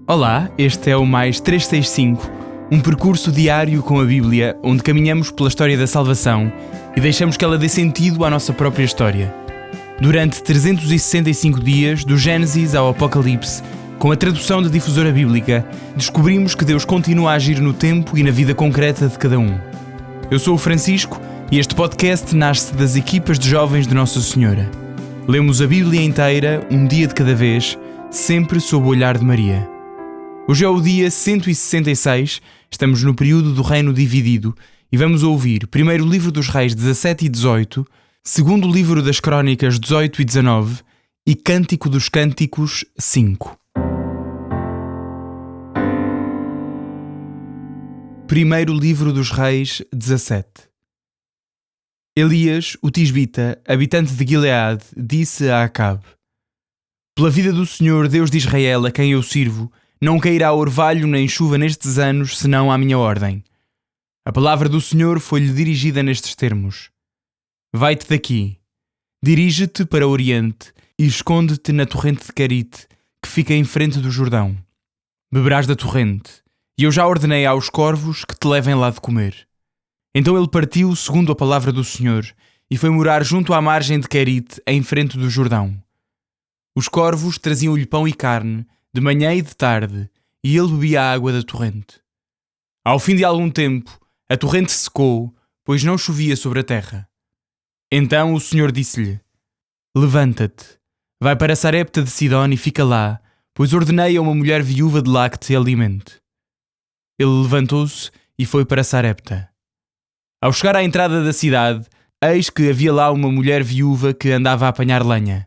Olá, este é o Mais 365, um percurso diário com a Bíblia, onde caminhamos pela história da salvação e deixamos que ela dê sentido à nossa própria história. Durante 365 dias, do Gênesis ao Apocalipse, com a tradução da Difusora Bíblica, descobrimos que Deus continua a agir no tempo e na vida concreta de cada um. Eu sou o Francisco e este podcast nasce das equipas de jovens de Nossa Senhora. Lemos a Bíblia inteira, um dia de cada vez, sempre sob o olhar de Maria. Hoje é o dia 166, estamos no período do Reino Dividido e vamos ouvir primeiro livro dos Reis 17 e 18, segundo livro das Crónicas 18 e 19 e Cântico dos Cânticos 5. Primeiro livro dos Reis 17. Elias, o Tisbita, habitante de Gileade, disse a Acabe: Pela vida do Senhor, Deus de Israel, a quem eu sirvo, não cairá orvalho nem chuva nestes anos, senão à minha ordem. A palavra do Senhor foi-lhe dirigida nestes termos: Vai-te daqui, dirige-te para o Oriente e esconde-te na torrente de Querite, que fica em frente do Jordão. Beberás da torrente, e eu já ordenei aos corvos que te levem lá de comer. Então ele partiu segundo a palavra do Senhor e foi morar junto à margem de Querite, em frente do Jordão. Os corvos traziam-lhe pão e carne, de manhã e de tarde, e ele bebia a água da torrente. Ao fim de algum tempo, a torrente secou, pois não chovia sobre a terra. Então o Senhor disse-lhe: Levanta-te, vai para Sarepta de Sidom e fica lá, pois ordenei a uma mulher viúva de lá que te alimente. Ele levantou-se e foi para Sarepta. Ao chegar à entrada da cidade, eis que havia lá uma mulher viúva que andava a apanhar lenha.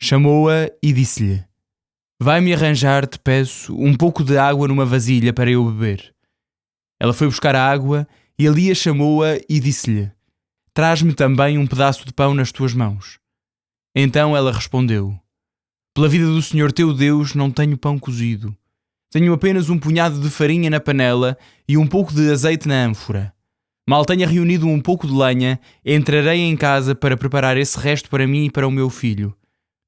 Chamou-a e disse-lhe: Vai-me arranjar, te peço, um pouco de água numa vasilha para eu beber. Ela foi buscar a água e Elias chamou-a e disse-lhe: Traz-me também um pedaço de pão nas tuas mãos. Então ela respondeu: Pela vida do Senhor teu Deus não tenho pão cozido. Tenho apenas um punhado de farinha na panela e um pouco de azeite na ânfora. Mal tenha reunido um pouco de lenha, entrarei em casa para preparar esse resto para mim e para o meu filho.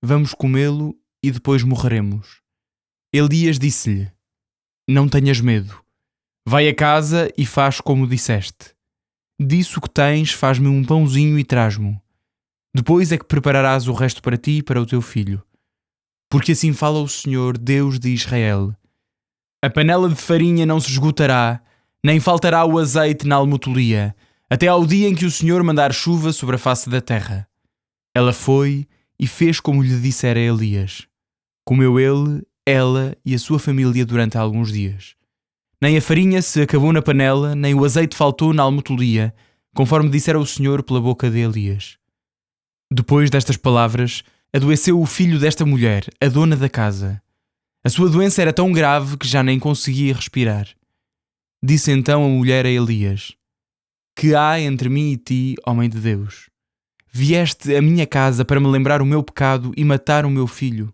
Vamos comê-lo e depois morreremos. Elias disse-lhe: Não tenhas medo. Vai a casa e faz como disseste. Disso que tens, faz-me um pãozinho e traz-mo. Depois é que prepararás o resto para ti e para o teu filho. Porque assim fala o Senhor, Deus de Israel: A panela de farinha não se esgotará, nem faltará o azeite na almotolia, até ao dia em que o Senhor mandar chuva sobre a face da terra. Ela foi e fez como lhe dissera Elias. Comeu ele, ela e a sua família durante alguns dias. Nem a farinha se acabou na panela, nem o azeite faltou na almotolia, conforme dissera o Senhor pela boca de Elias. Depois destas palavras, adoeceu o filho desta mulher, a dona da casa. A sua doença era tão grave que já nem conseguia respirar. Disse então a mulher a Elias: Que há entre mim e ti, homem de Deus? Vieste à minha casa para me lembrar o meu pecado e matar o meu filho.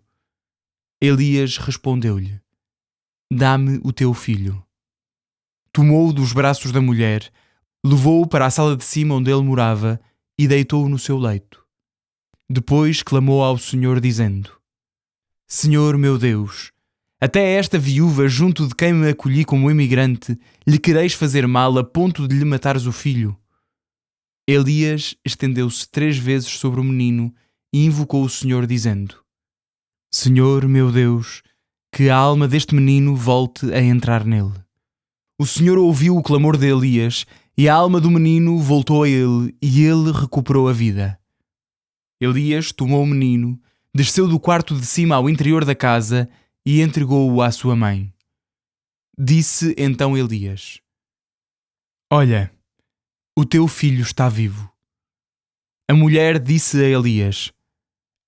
Elias respondeu-lhe: Dá-me o teu filho. Tomou-o dos braços da mulher, levou-o para a sala de cima onde ele morava e deitou-o no seu leito. Depois clamou ao Senhor dizendo: Senhor meu Deus, até esta viúva junto de quem me acolhi como imigrante, lhe quereis fazer mal a ponto de lhe matares o filho? Elias estendeu-se 3 vezes sobre o menino e invocou o Senhor dizendo: Senhor meu Deus, que a alma deste menino volte a entrar nele. O Senhor ouviu o clamor de Elias e a alma do menino voltou a ele e ele recuperou a vida. Elias tomou o menino, desceu do quarto de cima ao interior da casa e entregou-o à sua mãe. Disse então Elias: Olha, o teu filho está vivo. A mulher disse a Elias: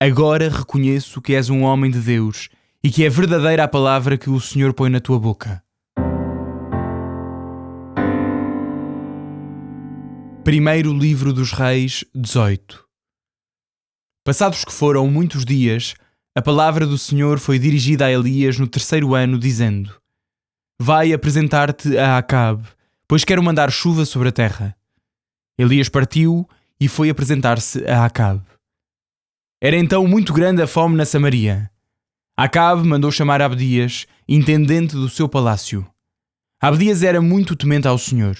Agora reconheço que és um homem de Deus e que é verdadeira a palavra que o Senhor põe na tua boca. Primeiro livro dos Reis 18. Passados que foram muitos dias, a palavra do Senhor foi dirigida a Elias no 3º ano, dizendo: Vai apresentar-te a Acabe, pois quero mandar chuva sobre a terra. Elias partiu e foi apresentar-se a Acabe. Era então muito grande a fome na Samaria. Acabe mandou chamar Abdias, intendente do seu palácio. Abdias era muito temente ao Senhor.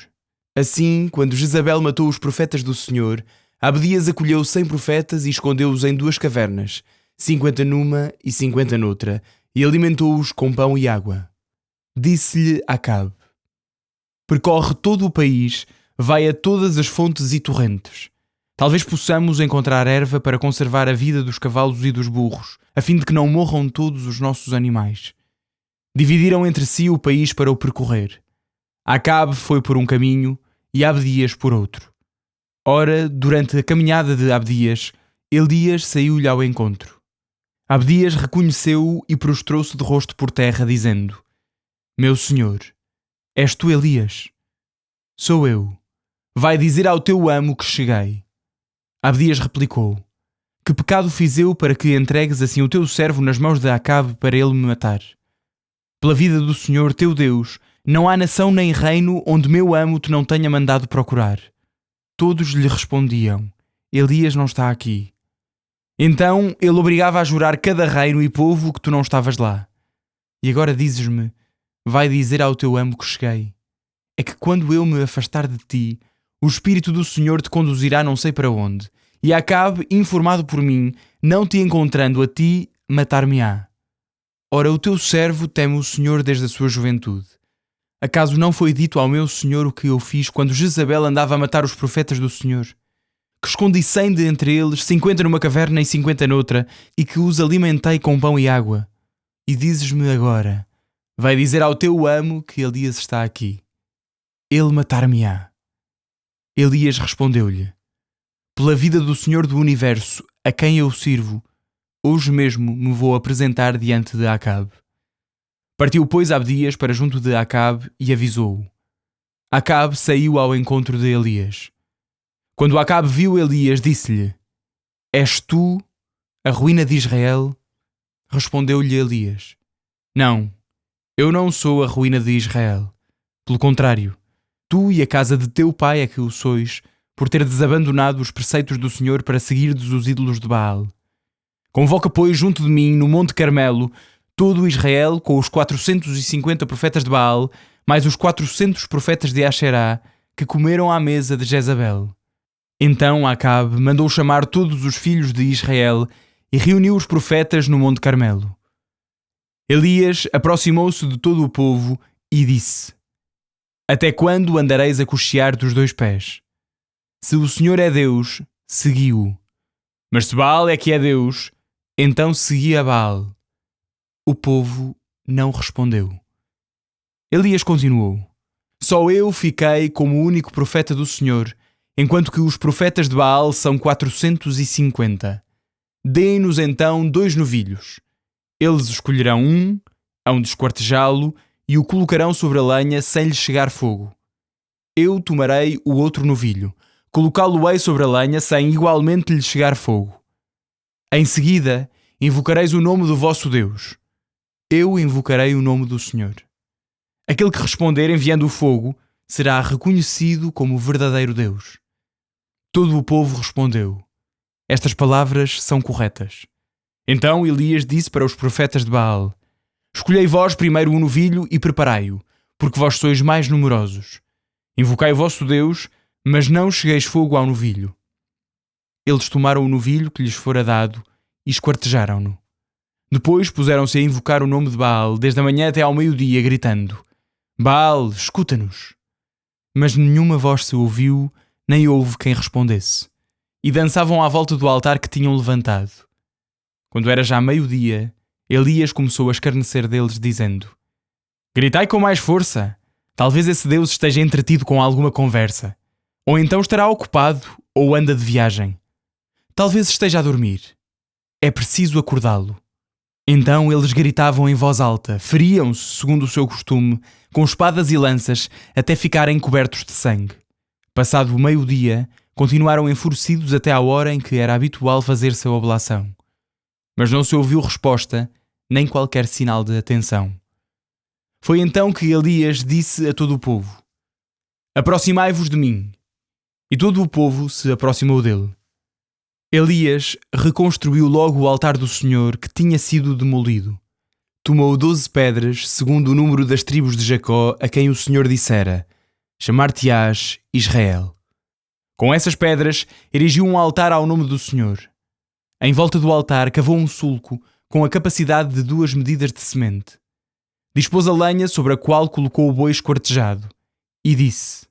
Assim, quando Jezabel matou os profetas do Senhor, Abdias acolheu 100 profetas e escondeu-os em 2 cavernas, 50 numa e 50 noutra, e alimentou-os com pão e água. Disse-lhe Acabe: percorre todo o país, vai a todas as fontes e torrentes. Talvez possamos encontrar erva para conservar a vida dos cavalos e dos burros, a fim de que não morram todos os nossos animais. Dividiram entre si o país para o percorrer. Acabe foi por um caminho e Abdias por outro. Ora, durante a caminhada de Abdias, Elias saiu-lhe ao encontro. Abdias reconheceu-o e prostrou-se de rosto por terra, dizendo: Meu senhor, és tu Elias? Sou eu. Vai dizer ao teu amo que cheguei. Abdias replicou: que pecado fiz eu para que entregues assim o teu servo nas mãos de Acabe para ele me matar? Pela vida do Senhor teu Deus, não há nação nem reino onde meu amo te não tenha mandado procurar. Todos lhe respondiam: Elias não está aqui. Então ele obrigava a jurar cada reino e povo que tu não estavas lá. E agora dizes-me: vai dizer ao teu amo que cheguei. É que quando eu me afastar de ti, o Espírito do Senhor te conduzirá não sei para onde, e Acabe, informado por mim, não te encontrando a ti, matar-me-á. Ora, o teu servo teme o Senhor desde a sua juventude. Acaso não foi dito ao meu Senhor o que eu fiz quando Jezabel andava a matar os profetas do Senhor? Que escondi 100 de entre eles, 50 numa caverna e 50 noutra, e que os alimentei com pão e água. E dizes-me agora: vai dizer ao teu amo que Elias está aqui. Ele matar-me-á. Elias respondeu-lhe: pela vida do Senhor do Universo, a quem eu sirvo, hoje mesmo me vou apresentar diante de Acabe. Partiu, pois, Abdias para junto de Acabe e avisou-o. Acabe saiu ao encontro de Elias. Quando Acabe viu Elias, disse-lhe: és tu a ruína de Israel? Respondeu-lhe Elias: não, eu não sou a ruína de Israel. Pelo contrário, tu e a casa de teu pai é que o sois, por terdes abandonado os preceitos do Senhor para seguirdes os ídolos de Baal. Convoca, pois, junto de mim, no Monte Carmelo, todo o Israel, com os 450 profetas de Baal, mais os 400 profetas de Asherá, que comeram à mesa de Jezabel. Então Acabe mandou chamar todos os filhos de Israel e reuniu os profetas no Monte Carmelo. Elias aproximou-se de todo o povo e disse: até quando andareis a cochear dos 2 pés? Se o Senhor é Deus, segui-o. Mas se Baal é que é Deus, então segui a Baal. O povo não respondeu. Elias continuou: só eu fiquei como o único profeta do Senhor, enquanto que os profetas de Baal são 450. Deem-nos então 2 novilhos. Eles escolherão um, hão de esquartejá-lo e o colocarão sobre a lenha sem lhe chegar fogo. Eu tomarei o outro novilho, colocá-lo-ei sobre a lenha sem igualmente lhe chegar fogo. Em seguida, invocareis o nome do vosso Deus. Eu invocarei o nome do Senhor. Aquele que responder enviando o fogo será reconhecido como o verdadeiro Deus. Todo o povo respondeu: estas palavras são corretas. Então Elias disse para os profetas de Baal: escolhei vós primeiro um novilho e preparai-o, porque vós sois mais numerosos. Invocai o vosso Deus, mas não chegueis fogo ao novilho. Eles tomaram o novilho que lhes fora dado e esquartejaram-no. Depois puseram-se a invocar o nome de Baal, desde a manhã até ao meio-dia, gritando: Baal, escuta-nos! Mas nenhuma voz se ouviu, nem houve quem respondesse. E dançavam à volta do altar que tinham levantado. Quando era já meio-dia, Elias começou a escarnecer deles, dizendo: gritai com mais força! Talvez esse Deus esteja entretido com alguma conversa. Ou então estará ocupado, ou anda de viagem. Talvez esteja a dormir. É preciso acordá-lo. Então eles gritavam em voz alta, feriam-se, segundo o seu costume, com espadas e lanças, até ficarem cobertos de sangue. Passado o meio-dia, continuaram enfurecidos até à hora em que era habitual fazer-se a oblação. Mas não se ouviu resposta, nem qualquer sinal de atenção. Foi então que Elias disse a todo o povo: aproximai-vos de mim. E todo o povo se aproximou dele. Elias reconstruiu logo o altar do Senhor que tinha sido demolido. Tomou 12 pedras, segundo o número das tribos de Jacó, a quem o Senhor dissera: chamar-te-ás Israel. Com essas pedras, erigiu um altar ao nome do Senhor. Em volta do altar cavou um sulco, com a capacidade de 2 medidas de semente. Dispôs a lenha sobre a qual colocou o boi esquartejado, e disse: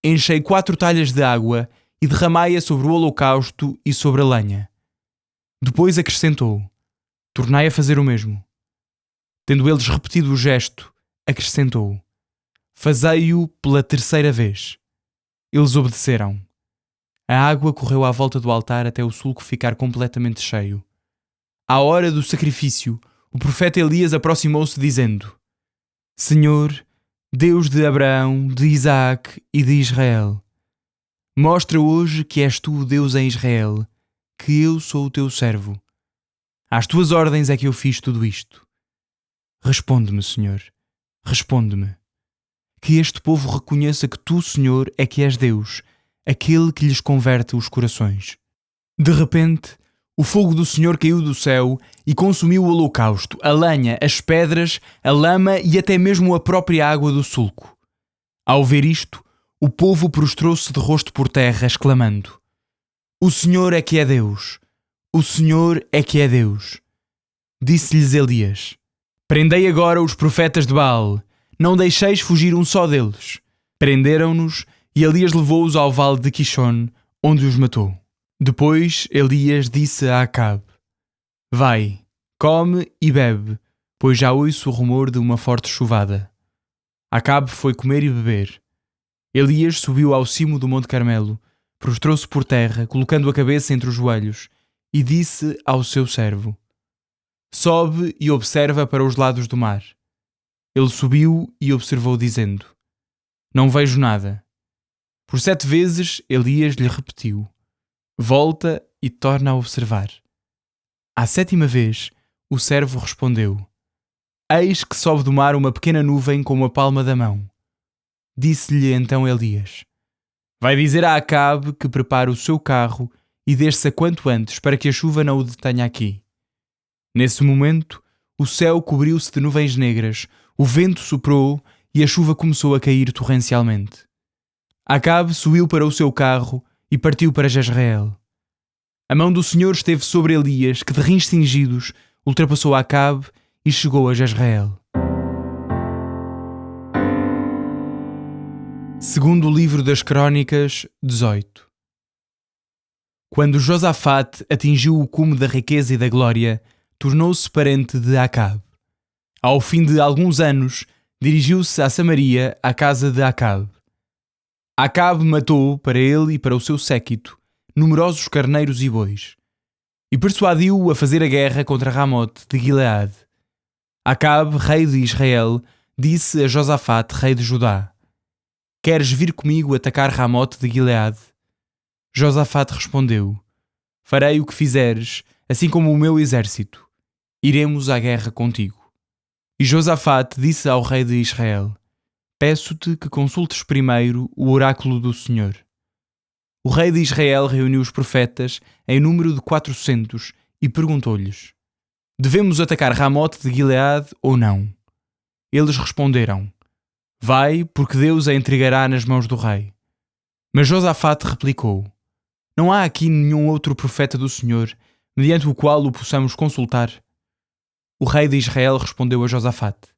enchei 4 talhas de água e derramai-a sobre o holocausto e sobre a lenha. Depois acrescentou: tornai a fazer o mesmo. Tendo eles repetido o gesto, acrescentou: fazei-o pela 3ª vez. Eles obedeceram. A água correu à volta do altar até o sulco ficar completamente cheio. À hora do sacrifício, o profeta Elias aproximou-se dizendo: Senhor, Deus de Abraão, de Isaque e de Israel, mostra hoje que és tu o Deus em Israel, que eu sou o teu servo. Às tuas ordens é que eu fiz tudo isto. Responde-me, Senhor, responde-me. Que este povo reconheça que tu, Senhor, é que és Deus, aquele que lhes converte os corações. De repente, o fogo do Senhor caiu do céu e consumiu o holocausto, a lenha, as pedras, a lama e até mesmo a própria água do sulco. Ao ver isto, o povo prostrou-se de rosto por terra, exclamando: O Senhor é que é Deus! O Senhor é que é Deus! Disse-lhes Elias: Prendei agora os profetas de Baal, não deixeis fugir um só deles. Prenderam-nos e Elias levou-os ao vale de Quixone, onde os matou. Depois Elias disse a Acabe: Vai, come e bebe, pois já ouço o rumor de uma forte chuvada. Acabe foi comer e beber. Elias subiu ao cimo do Monte Carmelo, prostrou-se por terra, colocando a cabeça entre os joelhos, e disse ao seu servo: Sobe e observa para os lados do mar. Ele subiu e observou, dizendo: Não vejo nada. Por 7 vezes Elias lhe repetiu: Volta e torna a observar. À 7ª vez, o servo respondeu: Eis que sobe do mar uma pequena nuvem como a palma da mão. Disse-lhe então Elias: Vai dizer a Acabe que prepare o seu carro e desça quanto antes para que a chuva não o detenha aqui. Nesse momento, o céu cobriu-se de nuvens negras, o vento soprou e a chuva começou a cair torrencialmente. Acabe subiu para o seu carro e partiu para Jezreel. A mão do Senhor esteve sobre Elias, que de rins cingidos ultrapassou Acabe e chegou a Jezreel. Segundo o livro das Crônicas, 18. Quando Josafate atingiu o cume da riqueza e da glória, tornou-se parente de Acabe. Ao fim de alguns anos, dirigiu-se a Samaria, à casa de Acabe. Acabe matou, para ele e para o seu séquito, numerosos carneiros e bois, e persuadiu-o a fazer a guerra contra Ramote de Gileade. Acabe, rei de Israel, disse a Josafate, rei de Judá: Queres vir comigo atacar Ramote de Gileade? Josafate respondeu: Farei o que fizeres, assim como o meu exército. Iremos à guerra contigo. E Josafate disse ao rei de Israel: Peço-te que consultes primeiro o oráculo do Senhor. O rei de Israel reuniu os profetas em número de 400 e perguntou-lhes: Devemos atacar Ramote de Gileade ou não? Eles responderam: Vai, porque Deus a entregará nas mãos do rei. Mas Josafate replicou: Não há aqui nenhum outro profeta do Senhor, mediante o qual o possamos consultar? O rei de Israel respondeu a Josafate: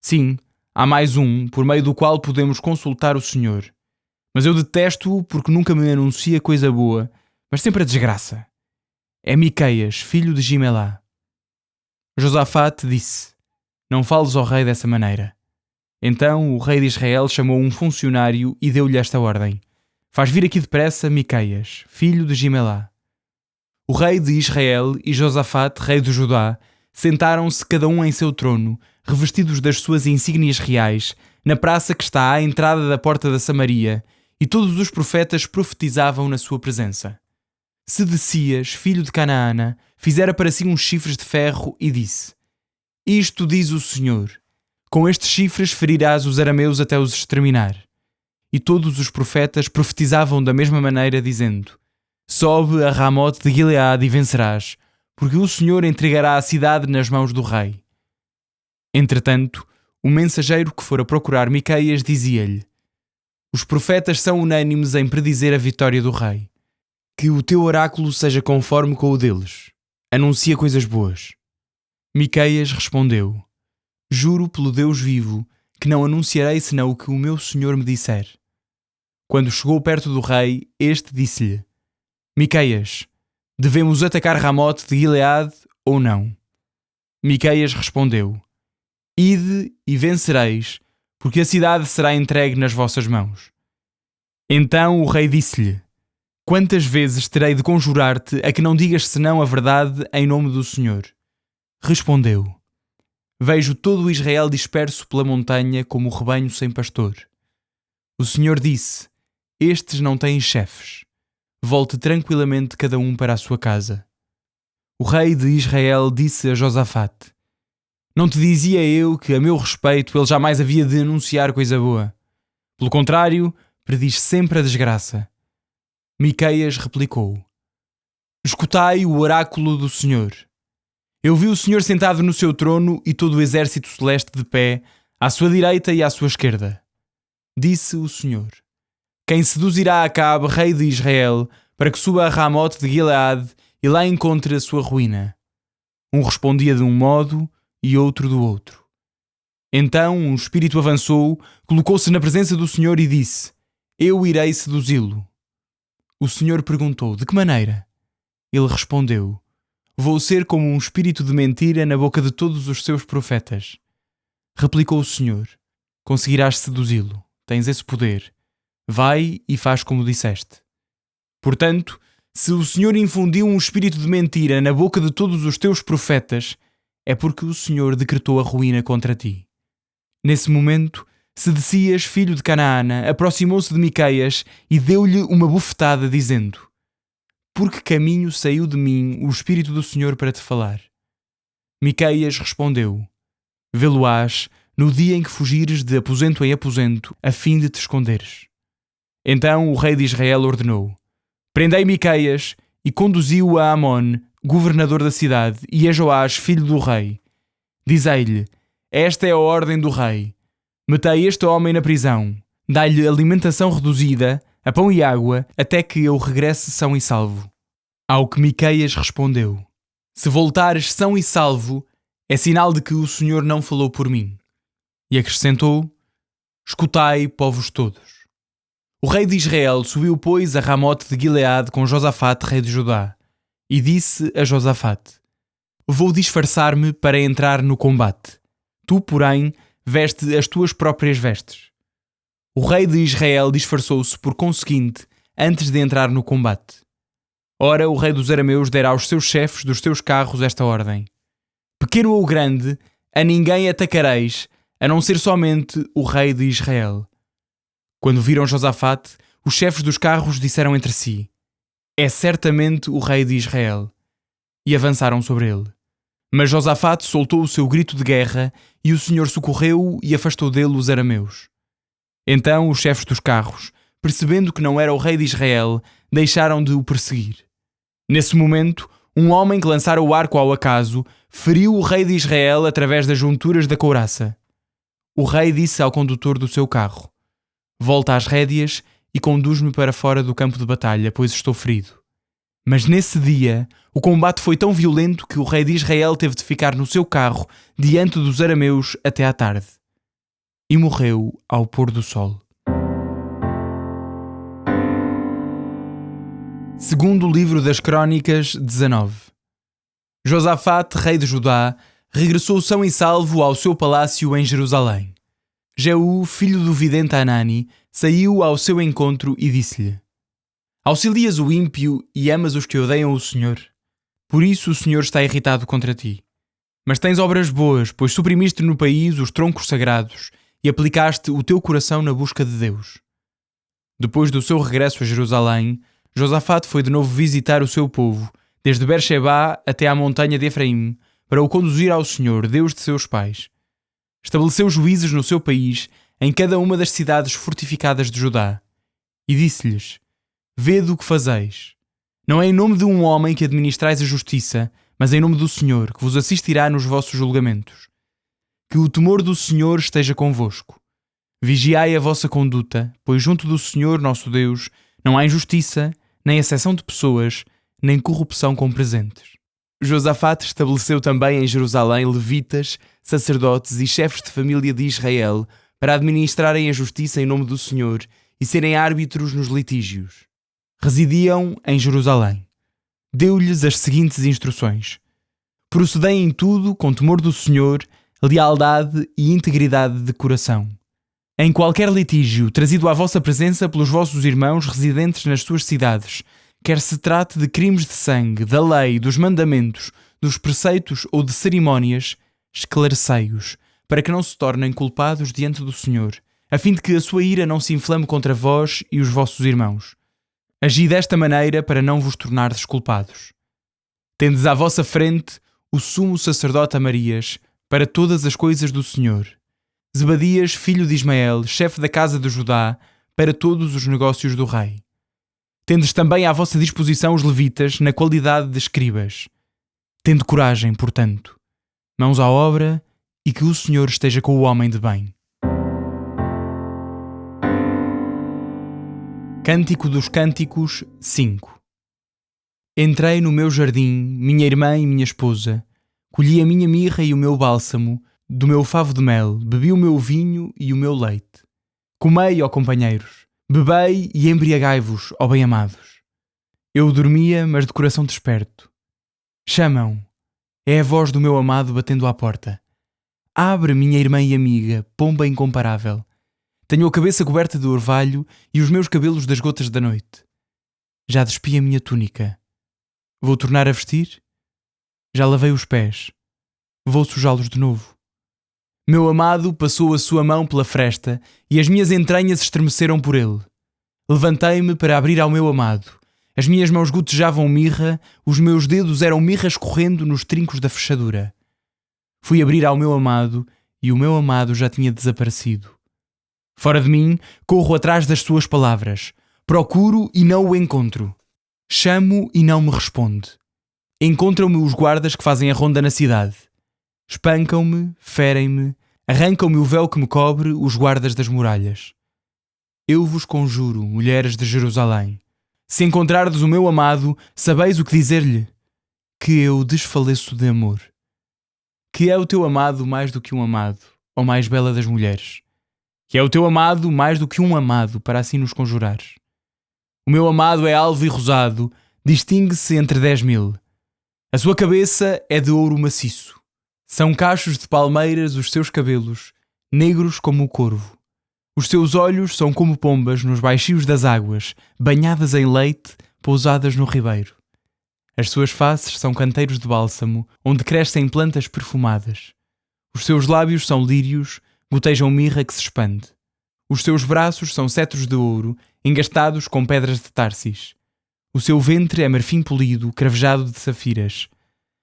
Sim, há mais um, por meio do qual podemos consultar o Senhor. Mas eu detesto-o porque nunca me anuncia coisa boa, mas sempre a desgraça. É Miqueias, filho de Gimelá. Josafate disse: Não fales ao rei dessa maneira. Então o rei de Israel chamou um funcionário e deu-lhe esta ordem: Faz vir aqui depressa Miqueias, filho de Gimelá. O rei de Israel e Josafate, rei de Judá, sentaram-se cada um em seu trono, revestidos das suas insígnias reais, na praça que está à entrada da porta da Samaria, e todos os profetas profetizavam na sua presença. Sedecias, filho de Canaana, fizera para si uns chifres de ferro e disse: Isto diz o Senhor: Com estes chifres ferirás os arameus até os exterminar. E todos os profetas profetizavam da mesma maneira, dizendo: Sobe a Ramote de Gileade e vencerás, porque o Senhor entregará a cidade nas mãos do rei. Entretanto, o mensageiro que fora procurar Miqueias dizia-lhe: Os profetas são unânimes em predizer a vitória do rei. Que o teu oráculo seja conforme com o deles. Anuncia coisas boas. Miqueias respondeu: Juro pelo Deus vivo que não anunciarei senão o que o meu senhor me disser. Quando chegou perto do rei, este disse-lhe: Miqueias, devemos atacar Ramote de Gileade ou não? Miqueias respondeu: Ide e vencereis, porque a cidade será entregue nas vossas mãos. Então o rei disse-lhe: Quantas vezes terei de conjurar-te a que não digas senão a verdade em nome do Senhor? Respondeu: Vejo todo o Israel disperso pela montanha como o rebanho sem pastor. O Senhor disse: Estes não têm chefes. Volte tranquilamente cada um para a sua casa. O rei de Israel disse a Josafate: Não te dizia eu que, a meu respeito, ele jamais havia de anunciar coisa boa? Pelo contrário, prediz sempre a desgraça. Miqueias replicou: Escutai o oráculo do Senhor. Eu vi o Senhor sentado no seu trono e todo o exército celeste de pé, à sua direita e à sua esquerda. Disse o Senhor: Quem seduzirá Acabe, rei de Israel, para que suba a Ramote de Gileade e lá encontre a sua ruína? Um respondia de um modo e outro do outro. Então um espírito avançou, colocou-se na presença do Senhor e disse: Eu irei seduzi-lo. O Senhor perguntou: De que maneira? Ele respondeu: Vou ser como um espírito de mentira na boca de todos os seus profetas. Replicou o Senhor: Conseguirás seduzi-lo. Tens esse poder. Vai e faz como disseste. Portanto, se o Senhor infundiu um espírito de mentira na boca de todos os teus profetas, é porque o Senhor decretou a ruína contra ti. Nesse momento, Sedecias, filho de Canaana, aproximou-se de Miqueias e deu-lhe uma bufetada, dizendo: Por que caminho saiu de mim o Espírito do Senhor para te falar? Miqueias respondeu: Vê-lo-ás no dia em que fugires de aposento em aposento, a fim de te esconderes. Então o rei de Israel ordenou: Prendei Miqueias, e conduziu-o a Amon, governador da cidade, e a Joás, filho do rei. Dizei-lhe: Esta é a ordem do rei. Metei este homem na prisão, dai-lhe alimentação reduzida, a pão e água, até que eu regresse são e salvo. Ao que Miqueias respondeu: Se voltares são e salvo, é sinal de que o Senhor não falou por mim. E acrescentou: Escutai, povos todos. O rei de Israel subiu, pois, a Ramote de Gileade com Josafate, rei de Judá, e disse a Josafate: Vou disfarçar-me para entrar no combate. Tu, porém, veste as tuas próprias vestes. O rei de Israel disfarçou-se, por conseguinte, antes de entrar no combate. Ora, o rei dos arameus dera aos seus chefes dos seus carros esta ordem: Pequeno ou grande, a ninguém atacareis, a não ser somente o rei de Israel. Quando viram Josafate, os chefes dos carros disseram entre si: É certamente o rei de Israel. E avançaram sobre ele. Mas Josafate soltou o seu grito de guerra, e o Senhor socorreu-o e afastou dele os arameus. Então os chefes dos carros, percebendo que não era o rei de Israel, deixaram de o perseguir. Nesse momento, um homem que lançara o arco ao acaso feriu o rei de Israel através das junturas da couraça. O rei disse ao condutor do seu carro: Volta às rédeas e conduz-me para fora do campo de batalha, pois estou ferido. Mas nesse dia, o combate foi tão violento que o rei de Israel teve de ficar no seu carro diante dos arameus até à tarde. E morreu ao pôr do sol. Segundo livro das Crônicas, 19. Josafate, rei de Judá, regressou são e salvo ao seu palácio em Jerusalém. Jeú, filho do vidente Hanani, saiu ao seu encontro e disse-lhe: Auxilias o ímpio e amas os que odeiam o Senhor. Por isso o Senhor está irritado contra ti. Mas tens obras boas, pois suprimiste no país os troncos sagrados e aplicaste o teu coração na busca de Deus. Depois do seu regresso a Jerusalém, Josafate foi de novo visitar o seu povo, desde Beer-sheba até à montanha de Efraim, para o conduzir ao Senhor, Deus de seus pais. Estabeleceu juízes no seu país, em cada uma das cidades fortificadas de Judá. E disse-lhes: Vede o que fazeis. Não é em nome de um homem que administrais a justiça, mas em nome do Senhor, que vos assistirá nos vossos julgamentos. Que o temor do Senhor esteja convosco. Vigiai a vossa conduta, pois junto do Senhor nosso Deus não há injustiça, nem acessão de pessoas, nem corrupção com presentes. Josafate estabeleceu também em Jerusalém levitas, sacerdotes e chefes de família de Israel para administrarem a justiça em nome do Senhor e serem árbitros nos litígios. Residiam em Jerusalém. Deu-lhes as seguintes instruções: procedei em tudo com temor do Senhor, lealdade e integridade de coração. Em qualquer litígio trazido à vossa presença pelos vossos irmãos residentes nas suas cidades, quer se trate de crimes de sangue, da lei, dos mandamentos, dos preceitos ou de cerimónias, esclarecei-os, para que não se tornem culpados diante do Senhor, a fim de que a sua ira não se inflame contra vós e os vossos irmãos. Agi desta maneira para não vos tornardes culpados. Tendes à vossa frente o sumo sacerdote Amarias, para todas as coisas do Senhor. Zebadias, filho de Ismael, chefe da casa de Judá, para todos os negócios do rei. Tendes também à vossa disposição os levitas, na qualidade de escribas. Tende coragem, portanto, mãos à obra, e que o Senhor esteja com o homem de bem. Cântico dos Cânticos 5. Entrei no meu jardim, minha irmã e minha esposa, colhi a minha mirra e o meu bálsamo, do meu favo de mel, bebi o meu vinho e o meu leite. Comei, ó companheiros, bebei e embriagai-vos, ó bem-amados. Eu dormia, mas de coração desperto. Chamam, é a voz do meu amado batendo à porta. Abre, minha irmã e amiga, pomba incomparável. Tenho a cabeça coberta de orvalho e os meus cabelos das gotas da noite. Já despi a minha túnica. Vou tornar a vestir? Já lavei os pés. Vou sujá-los de novo. Meu amado passou a sua mão pela fresta e as minhas entranhas estremeceram por ele. Levantei-me para abrir ao meu amado. As minhas mãos gotejavam mirra, os meus dedos eram mirra escorrendo nos trincos da fechadura. Fui abrir ao meu amado e o meu amado já tinha desaparecido. Fora de mim, corro atrás das suas palavras. Procuro e não o encontro. Chamo e não me responde. Encontram-me os guardas que fazem a ronda na cidade. Espancam-me, ferem-me, arrancam-me o véu que me cobre os guardas das muralhas. Eu vos conjuro, mulheres de Jerusalém, se encontrardes o meu amado, sabeis o que dizer-lhe? Que eu desfaleço de amor. Que é o teu amado mais do que um amado, ó mais bela das mulheres? Que é o teu amado mais do que um amado, para assim nos conjurares? O meu amado é alvo e rosado, distingue-se entre 10.000. A sua cabeça é de ouro maciço. São cachos de palmeiras os seus cabelos, negros como o corvo. Os seus olhos são como pombas nos baixios das águas, banhadas em leite, pousadas no ribeiro. As suas faces são canteiros de bálsamo, onde crescem plantas perfumadas. Os seus lábios são lírios, gotejam mirra que se expande. Os seus braços são cetros de ouro, engastados com pedras de Társis. O seu ventre é marfim polido, cravejado de safiras.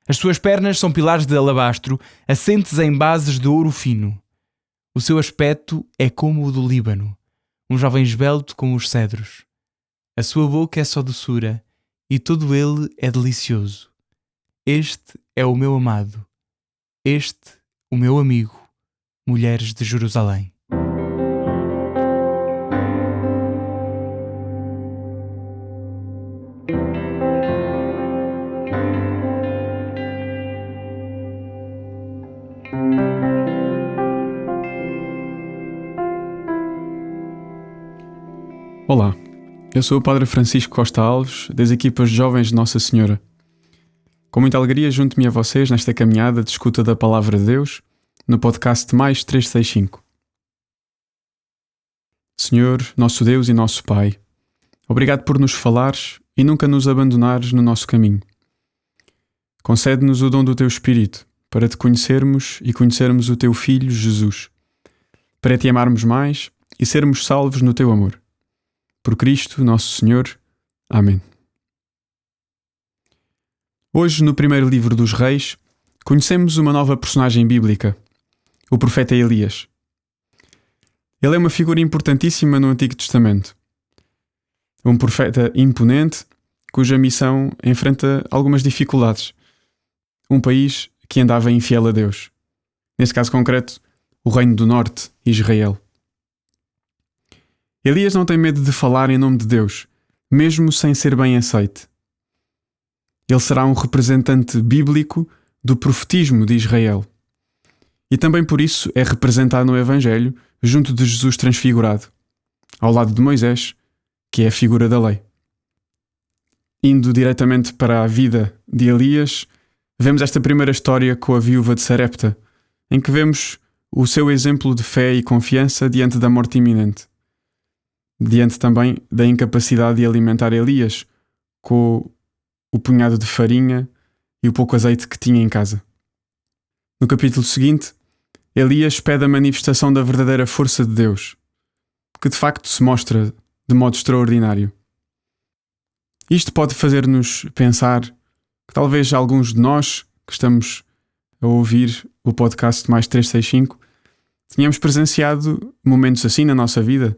As suas pernas são pilares de alabastro, assentes em bases de ouro fino. O seu aspecto é como o do Líbano, um jovem esbelto como os cedros. A sua boca é só doçura, e todo ele é delicioso. Este é o meu amado. Este, o meu amigo, mulheres de Jerusalém. Olá, eu sou o Padre Francisco Costa Alves, das equipas Jovens de Nossa Senhora. Com muita alegria junto-me a vocês nesta caminhada de escuta da Palavra de Deus, no podcast Mais 365. Senhor, nosso Deus e nosso Pai, obrigado por nos falares e nunca nos abandonares no nosso caminho. Concede-nos o dom do Teu Espírito, para Te conhecermos e conhecermos o Teu Filho, Jesus, para Te amarmos mais e sermos salvos no Teu amor. Por Cristo, nosso Senhor. Amém. Hoje, no primeiro livro dos Reis, conhecemos uma nova personagem bíblica, o profeta Elias. Ele é uma figura importantíssima no Antigo Testamento. Um profeta imponente, cuja missão enfrenta algumas dificuldades. Um país que andava infiel a Deus. neste caso concreto, o Reino do Norte, Israel. Elias não tem medo de falar em nome de Deus, mesmo sem ser bem aceite. Ele será um representante bíblico do profetismo de Israel. E também por isso é representado no Evangelho junto de Jesus transfigurado, ao lado de Moisés, que é a figura da lei. Indo diretamente para a vida de Elias, vemos esta primeira história com a viúva de Sarepta, em que vemos o seu exemplo de fé e confiança diante da morte iminente. Diante também da incapacidade de alimentar Elias com o punhado de farinha e o pouco azeite que tinha em casa. No capítulo seguinte, Elias pede a manifestação da verdadeira força de Deus, que de facto se mostra de modo extraordinário. Isto pode fazer-nos pensar que talvez alguns de nós que estamos a ouvir o podcast Mais 365 tenhamos presenciado momentos assim na nossa vida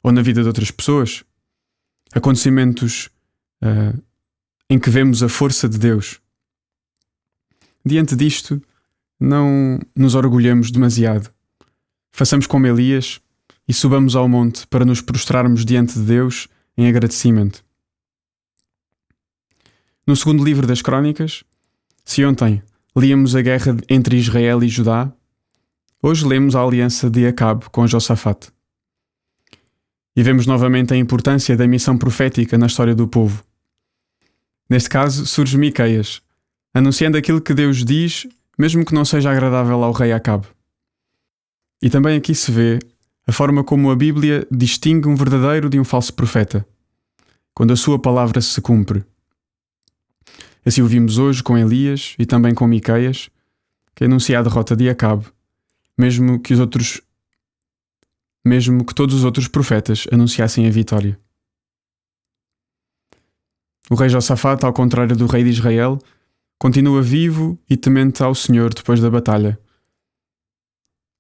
ou na vida de outras pessoas, acontecimentos em que vemos a força de Deus. Diante disto, não nos orgulhemos demasiado. Façamos como Elias e subamos ao monte para nos prostrarmos diante de Deus em agradecimento. No segundo livro das Crónicas, se ontem líamos a guerra entre Israel e Judá, hoje lemos a aliança de Acabe com Josafate. E vemos novamente a importância da missão profética na história do povo. Neste caso, surge Miqueias, anunciando aquilo que Deus diz, mesmo que não seja agradável ao rei Acabe. E também aqui se vê a forma como a Bíblia distingue um verdadeiro de um falso profeta, quando a sua palavra se cumpre. Assim o vimos hoje com Elias e também com Miqueias, que anuncia a derrota de Acabe, mesmo que todos os outros profetas anunciassem a vitória. O rei Josafate, ao contrário do rei de Israel, continua vivo e temente ao Senhor depois da batalha.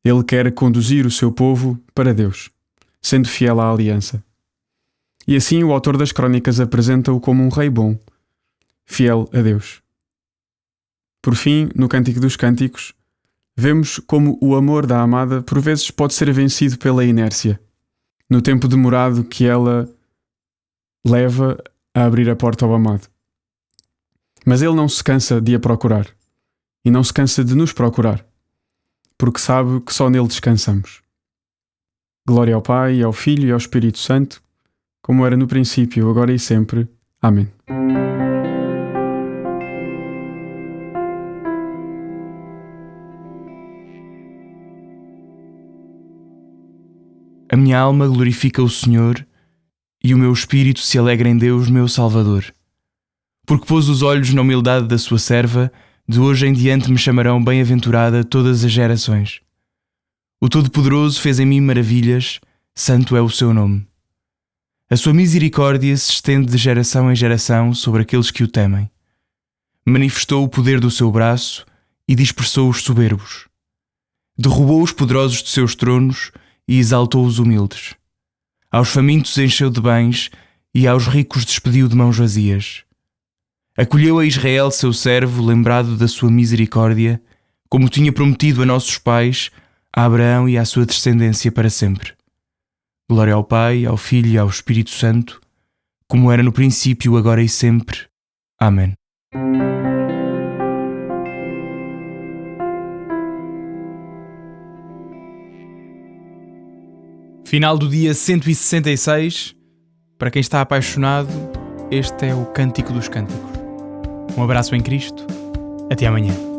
Ele quer conduzir o seu povo para Deus, sendo fiel à aliança. E assim o autor das Crónicas apresenta-o como um rei bom, fiel a Deus. Por fim, no Cântico dos Cânticos, vemos como o amor da amada por vezes pode ser vencido pela inércia, no tempo demorado que ela leva a abrir a porta ao amado. Mas ele não se cansa de a procurar, e não se cansa de nos procurar, porque sabe que só nele descansamos. Glória ao Pai, ao Filho e ao Espírito Santo, como era no princípio, agora e sempre. Amém. A minha alma glorifica o Senhor e o meu espírito se alegra em Deus, meu Salvador. Porque pôs os olhos na humildade da sua serva, de hoje em diante me chamarão bem-aventurada todas as gerações. O Todo-Poderoso fez em mim maravilhas, santo é o seu nome. A sua misericórdia se estende de geração em geração sobre aqueles que o temem. Manifestou o poder do seu braço e dispersou os soberbos. Derrubou os poderosos de seus tronos e exaltou os humildes. Aos famintos encheu de bens e aos ricos despediu de mãos vazias. Acolheu a Israel, seu servo, lembrado da sua misericórdia, como tinha prometido a nossos pais, a Abraão e à sua descendência para sempre. Glória ao Pai, ao Filho e ao Espírito Santo, como era no princípio, agora e sempre. Amém. Final do dia 166. Para quem está apaixonado, este é o Cântico dos Cânticos. Um abraço em Cristo. Até amanhã.